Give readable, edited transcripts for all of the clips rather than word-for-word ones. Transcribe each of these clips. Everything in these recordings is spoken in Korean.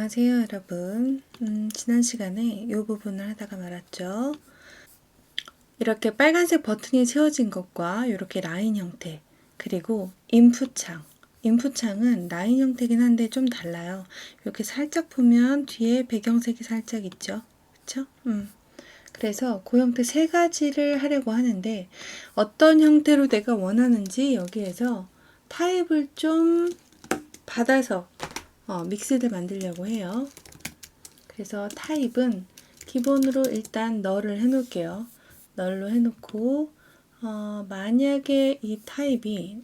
안녕하세요 여러분. 지난 시간에 이 부분을 하다가 말았죠. 이렇게 빨간색 버튼이 채워진 것과 이렇게 라인 형태, 그리고 인풋창은 라인 형태긴 한데 좀 달라요. 이렇게 살짝 보면 뒤에 배경색이 살짝 있죠. 그쵸? 그래서 그 형태 세 가지를 하려고 하는데, 어떤 형태로 내가 원하는지 여기에서 타입을 좀 받아서 믹스를 만들려고 해요. 그래서 타입은 기본으로 일단 널을 해놓을게요. 널로 해놓고 만약에 이 타입이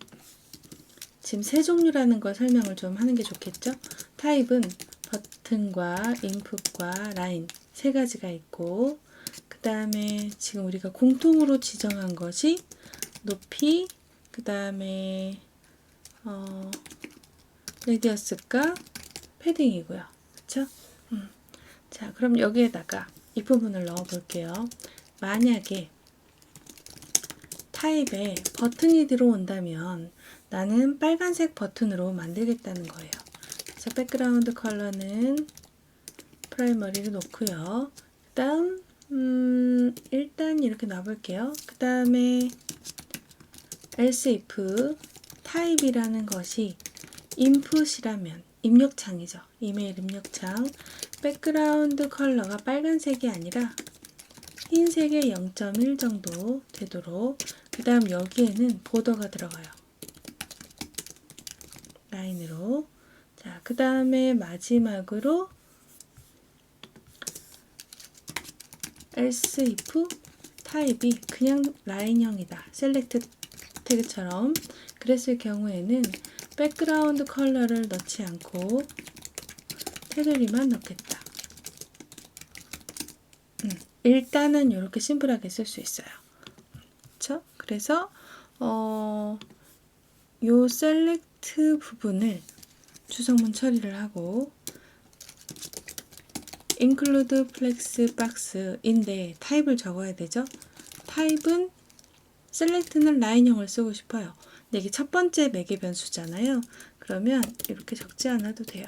지금 세 종류라는 걸 설명을 좀 하는 게 좋겠죠. 타입은 버튼과 인풋과 라인 세 가지가 있고, 그 다음에 지금 우리가 공통으로 지정한 것이 높이, 그 다음에 레디어스가 패딩이고요. 그쵸? 자, 그럼 여기에다가 이 부분을 넣어 볼게요. 만약에 타입에 버튼이 들어온다면 나는 빨간색 버튼으로 만들겠다는 거예요. 그래서 백그라운드 컬러는 프라이머리를 놓고요. 그 다음 일단 이렇게 놔볼게요. 그 다음에 else if 타입이라는 것이 인풋이라면 입력창이죠. 이메일 입력창. 백그라운드 컬러가 빨간색이 아니라 흰색의 0.1 정도 되도록, 그 다음 여기에는 보더가 들어가요. 라인으로. 자, 그 다음에 마지막으로 else if 타입이 그냥 라인형이다. 셀렉트 태그처럼 그랬을 경우에는 백그라운드 컬러를 넣지 않고 테두리만 넣겠다. 일단은 이렇게 심플하게 쓸 수 있어요. 그렇죠? 그래서 요 셀렉트 부분을 주성문 처리를 하고 include flex box인데 타입을 적어야 되죠. 타입은 셀렉트는 라인형을 쓰고 싶어요. 근데 이게 첫 번째 매개 변수잖아요. 그러면 이렇게 적지 않아도 돼요.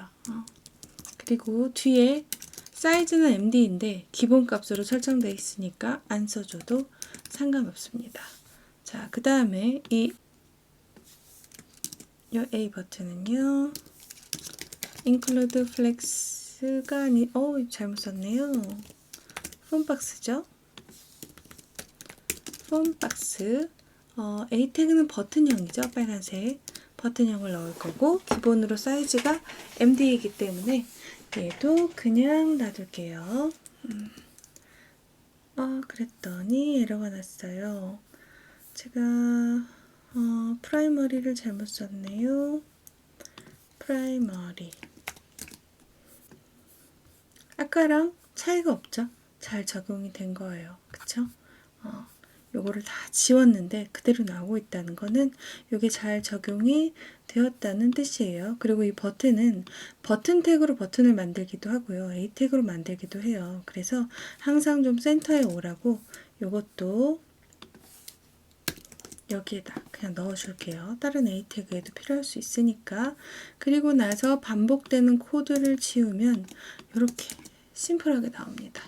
그리고 뒤에 사이즈는 MD인데 기본값으로 설정되어 있으니까 안 써줘도 상관없습니다. 자, 그 다음에 이 A 버튼은요, include flex가 아니, 잘못 썼네요. 폼박스죠. 폼박스. A 태그는 버튼형이죠. 빨간색 버튼형을 넣을 거고, 기본으로 사이즈가 MD이기 때문에 얘도 그냥 놔둘게요. 그랬더니 에러가 났어요. 제가 프라이머리를 잘못 썼네요. 프라이머리. 아까랑 차이가 없죠? 잘 적용이 된 거예요. 그쵸? 요거를 다 지웠는데 그대로 나오고 있다는 거는 요게 잘 적용이 되었다는 뜻이에요. 그리고 이 버튼은 버튼 태그로 버튼을 만들기도 하고요. A 태그로 만들기도 해요. 그래서 항상 좀 센터에 오라고 요것도 여기에다 그냥 넣어줄게요. 다른 A 태그에도 필요할 수 있으니까. 그리고 나서 반복되는 코드를 지우면 이렇게 심플하게 나옵니다.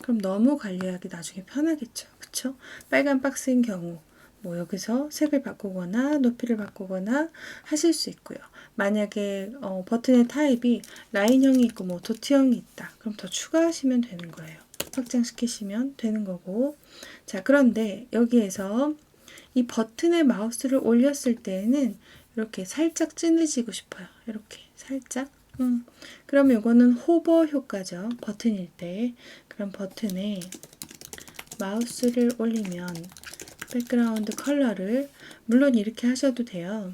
그럼 너무 관리하기 나중에 편하겠죠. 그쵸? 빨간 박스인 경우 뭐 여기서 색을 바꾸거나 높이를 바꾸거나 하실 수 있고요. 만약에 버튼의 타입이 라인형이 있고 뭐 도트형이 있다. 그럼 더 추가하시면 되는 거예요. 확장시키시면 되는 거고. 자, 그런데 여기에서 이 버튼에 마우스를 올렸을 때에는 이렇게 살짝 진해지고 싶어요. 이렇게 살짝. 그럼 이거는 호버 효과죠. 버튼일 때. 그럼 버튼에 마우스를 올리면 백그라운드 컬러를, 물론 이렇게 하셔도 돼요.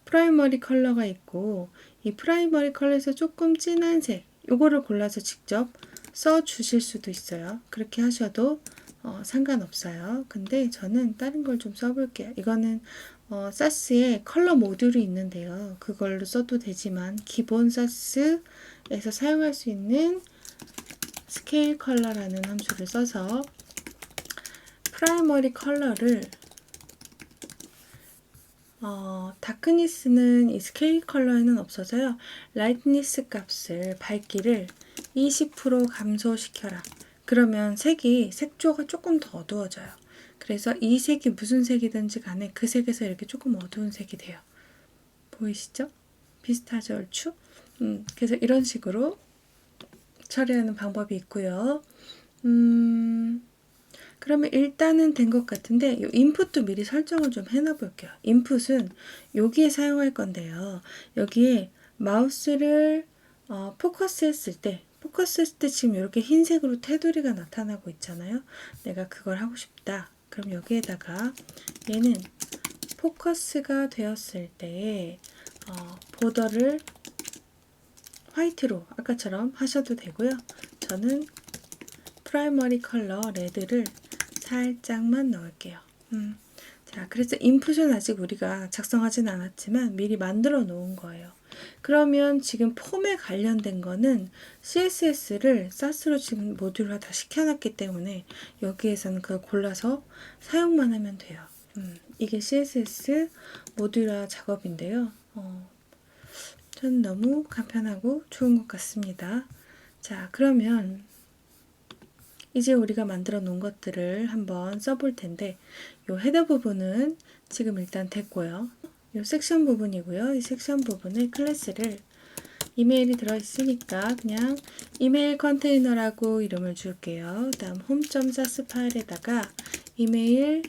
프라이머리 컬러가 있고, 이 프라이머리 컬러에서 조금 진한 색, 요거를 골라서 직접 써 주실 수도 있어요. 그렇게 하셔도 상관없어요. 근데 저는 다른 걸 좀 써볼게요. 이거는 사스에 컬러 모듈이 있는데요. 그걸로 써도 되지만 기본 사스에서 사용할 수 있는 스케일 컬러라는 함수를 써서 프라이머리 컬러를 다크니스는 이 스케일 컬러에는 없어서요. 라이트니스 값을 밝기를 20% 감소시켜라. 그러면 색조가 조금 더 어두워져요. 그래서 이 색이 무슨 색이든지 간에 그 색에서 이렇게 조금 어두운 색이 돼요. 보이시죠? 비슷하죠, 얼추? 그래서 이런 식으로 처리하는 방법이 있고요. 그러면 일단은 된 것 같은데 이 인풋도 미리 설정을 좀 해놔 볼게요. 인풋은 여기에 사용할 건데요. 여기에 마우스를 포커스했을 때 지금 이렇게 흰색으로 테두리가 나타나고 있잖아요. 내가 그걸 하고 싶다. 그럼 여기에다가 얘는 포커스가 되었을 때 보더를 화이트로 아까처럼 하셔도 되고요. 저는 프라이머리 컬러 레드를 살짝만 넣을게요. 자, 그래서 인풋은 아직 우리가 작성하진 않았지만 미리 만들어 놓은 거예요. 그러면 지금 폼에 관련된 거는 CSS를 사스로 지금 모듈화 다 시켜놨기 때문에 여기에서는 그걸 골라서 사용만 하면 돼요. 이게 CSS 모듈화 작업인데요. 전 너무 간편하고 좋은 것 같습니다. 자, 그러면 이제 우리가 만들어 놓은 것들을 한번 써볼 텐데 이 헤더 부분은 지금 일단 됐고요. 이 섹션 부분이고요. 이 섹션 부분에 클래스를 이메일이 들어있으니까 그냥 이메일 컨테이너라고 이름을 줄게요. 다음 home.sas 파일에다가 이메일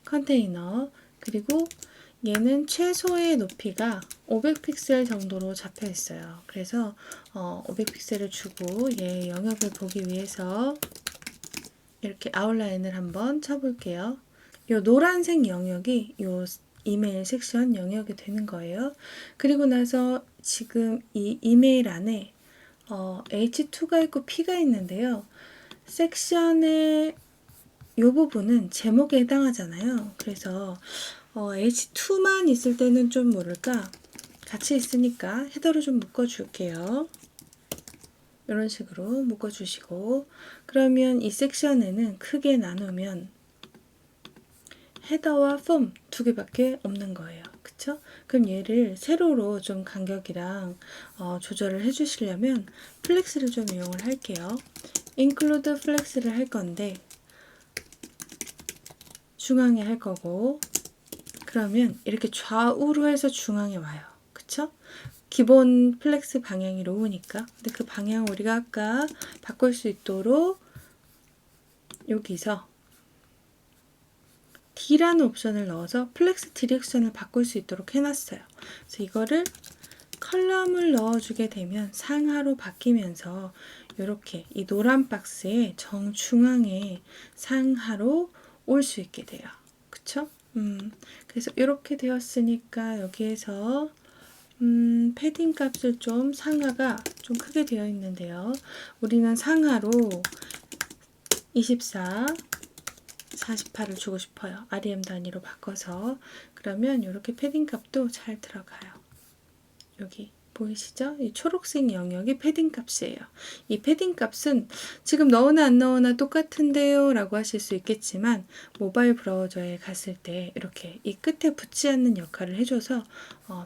컨테이너 그리고 얘는 최소의 높이가 500픽셀 정도로 잡혀 있어요. 그래서 500픽셀을 주고 얘 영역을 보기 위해서 이렇게 아웃라인을 한번 쳐볼게요. 요 노란색 영역이 요 이메일 섹션 영역이 되는 거예요. 그리고 나서 지금 이 이메일 안에 H2가 있고 P가 있는데요. 섹션의 이 부분은 제목에 해당하잖아요. 그래서 H2만 있을 때는 좀 모를까 같이 있으니까 헤더로 좀 묶어줄게요. 이런 식으로 묶어주시고 그러면 이 섹션에는 크게 나누면 헤더와 폼 두 개밖에 없는 거예요. 그쵸? 그럼 얘를 세로로 좀 간격이랑 조절을 해주시려면 플렉스를 좀 이용을 할게요. include flex를 할 건데 중앙에 할 거고 그러면 이렇게 좌우로 해서 중앙에 와요. 그쵸? 기본 플렉스 방향이 로우니까. 근데 그 방향을 우리가 아까 바꿀 수 있도록 여기서 D라는 옵션을 넣어서 플렉스 디렉션을 바꿀 수 있도록 해놨어요. 그래서 이거를 컬럼을 넣어주게 되면 상하로 바뀌면서 이렇게 이 노란 박스의 정중앙에 상하로 올 수 있게 돼요. 그쵸? 그래서 이렇게 되었으니까 여기에서 패딩 값을 좀 상하가 좀 크게 되어 있는데요. 우리는 상하로 24, 48을 주고 싶어요. REM 단위로 바꿔서. 그러면 이렇게 패딩 값도 잘 들어가요. 여기 보이시죠? 이 초록색 영역이 패딩 값이에요. 이 패딩 값은 지금 넣으나 안 넣으나 똑같은데요 라고 하실 수 있겠지만 모바일 브라우저에 갔을 때 이렇게 이 끝에 붙지 않는 역할을 해줘서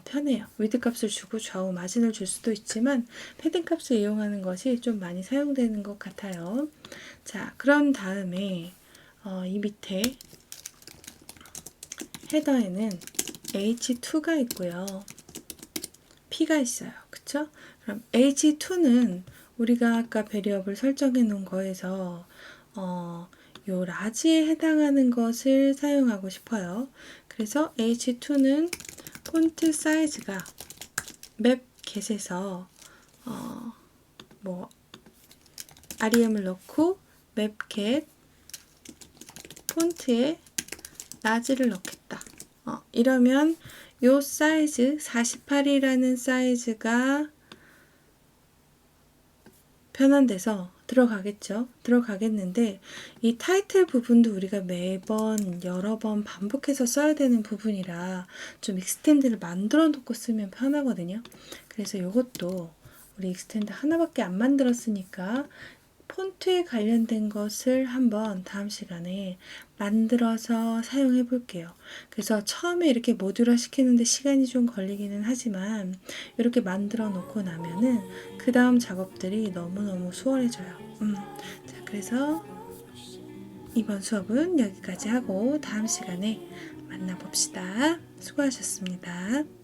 편해요. 위드 값을 주고 좌우 마진을 줄 수도 있지만 패딩 값을 이용하는 것이 좀 많이 사용되는 것 같아요. 자, 그런 다음에 이 밑에 헤더에는 H2가 있고요. P가 있어요. 그쵸? 그럼 H2는 우리가 아까 베리어블 설정해 놓은 거에서 요 라지에 해당하는 것을 사용하고 싶어요. 그래서 H2는 폰트 사이즈가 맵 get에서 REM을 넣고 맵 get 폰트에 라지를 넣겠다. 이러면 요 사이즈 48이라는 사이즈가 변환돼서 들어가겠죠. 들어가겠는데 이 타이틀 부분도 우리가 매번 여러 번 반복해서 써야 되는 부분이라 좀 익스텐드를 만들어 놓고 쓰면 편하거든요. 그래서 이것도 우리 익스텐드 하나밖에 안 만들었으니까 폰트에 관련된 것을 한번 다음 시간에 만들어서 사용해 볼게요. 그래서 처음에 이렇게 모듈화 시키는데 시간이 좀 걸리기는 하지만 이렇게 만들어 놓고 나면은 그 다음 작업들이 너무너무 수월해져요. 자, 그래서 이번 수업은 여기까지 하고 다음 시간에 만나봅시다. 수고하셨습니다.